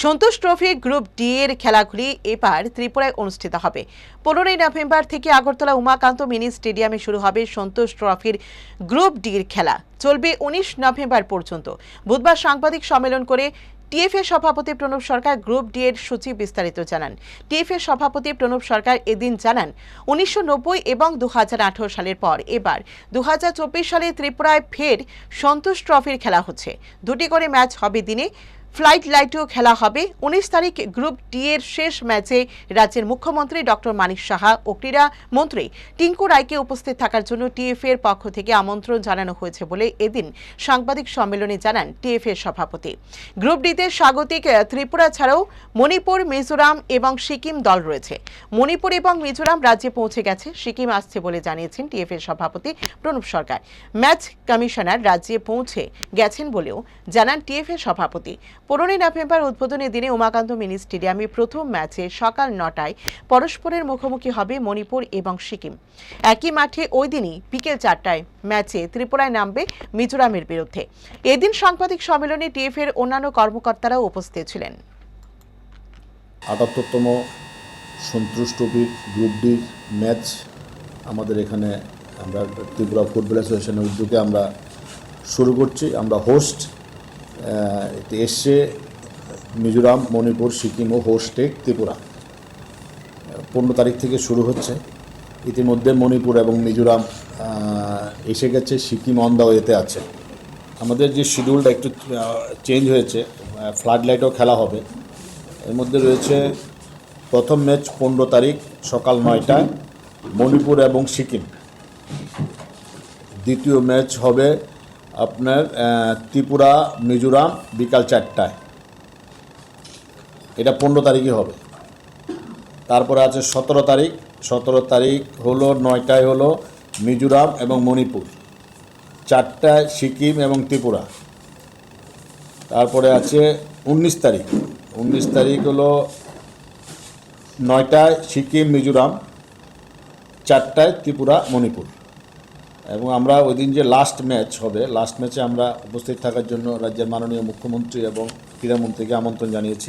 সন্তোষ trophy group D এর খেলাগুলি এবার ত্রিপুরায় অনুষ্ঠিত হবে। 15 নভেম্বর থেকে আগরতলা উমাকান্ত মিনি স্টেডিয়ামে শুরু হবে সন্তোষ ট্রফির গ্রুপ ডি এর খেলা। চলবে 19 নভেম্বর পর্যন্ত। বুধবার সাংবাদিক সম্মেলন করে টিএফএ সভাপতি প্রণব সরকার গ্রুপ ডি এর সূচি বিস্তারিত জানান। টিএফএ সভাপতি প্রণব সরকার এদিন জানান, 1990 এবং 2018 সালের পর এবার 2024 সালে ত্রিপুরায় ফের সন্তোষ ট্রফির খেলা হচ্ছে। দুটি করে ম্যাচ হবে দিনে। ফ্লাইট লাইটেও খেলা হবে। 19 তারিখ গ্রুপ ডি এর শেষ ম্যাচে রাজ্যের মুখ্যমন্ত্রী ডক্টর মানিক সাহা ও ক্রীড়া মন্ত্রী টিঙ্কু রায়কে উপস্থিত থাকার জন্য টিএফএ এর পক্ষ থেকে আমন্ত্রণ জানানো হয়েছে বলে এদিন সাংবাদিক সম্মেলনে জানান টিএফএ এর সভাপতি। গ্রুপ ডিতে স্বাগতিক ত্রিপুরা ছাড়াও মণিপুর, মিজোরাম এবং সিকিম দল রয়েছে। মণিপুর এবং মিজোরাম রাজ্যে পৌঁছে গেছে, সিকিম আসছে বলে জানিয়েছেন টিএফএ এর সভাপতি প্রণব সরকার। ম্যাচ কমিশনার রাজ্যে পৌঁছে গেছেন বলেও জানান টিএফএ এর সভাপতি। 15 নভেম্বর উদ্বোধনী দিনে উমাকান্ত মিনি স্টেডিয়ামে প্রথম ম্যাচে সকাল 9টায় পরস্পরের মুখোমুখি হবে মণিপুর এবং সিকিম। একই মাঠে ওই দিনই বিকেল 4টায় ম্যাচে ত্রিপুরায় নামবে মিজোরামের বিরুদ্ধে। এদিন সাংবাদিক সম্মেলনে টিএফএ এর অন্যান্য কর্মকর্তারাও উপস্থিত ছিলেন। 78তম সন্তোষ ট্রফির গ্রুপ ডির ম্যাচ আমাদের এখানে আমরা ত্রিপুরা ফুটবল অ্যাসোসিয়েশনের উদ্যোগে আমরা শুরু করছি। আমরা হোস্ট এসছে মিজোরাম, মণিপুর, সিকিম ও হোস্টে ত্রিপুরা। 15 তারিখ থেকে শুরু হচ্ছে। ইতিমধ্যে মণিপুর এবং মিজোরাম এসে গেছে, সিকিম অন দ্য ওয়েতে আছে। আমাদের যে শিডিউলটা একটু চেঞ্জ হয়েছে, ফ্লাড লাইটও খেলা হবে। এর মধ্যে রয়েছে প্রথম ম্যাচ 15 তারিখ সকাল 9টায় মণিপুর এবং সিকিম। দ্বিতীয় ম্যাচ হবে আপনার ত্রিপুরা, মিজোরাম বিকাল 4টায়। এটা 15 তারিখে হবে। তারপরে আছে 17 তারিখ। 17 তারিখ হলো 9টায় হলো মিজোরাম এবং মণিপুর, 4টায় সিকিম এবং ত্রিপুরা। তারপরে আছে 19 তারিখ। 19 তারিখ হলো 9টায় সিকিম, মিজোরাম, 4টায় ত্রিপুরা, মণিপুর। এবং আমরা ওই দিন যে লাস্ট ম্যাচ হবে, লাস্ট ম্যাচে আমরা উপস্থিত থাকার জন্য রাজ্যের মাননীয় মুখ্যমন্ত্রী এবং ক্রীড়ামন্ত্রীকে আমন্ত্রণ জানিয়েছি।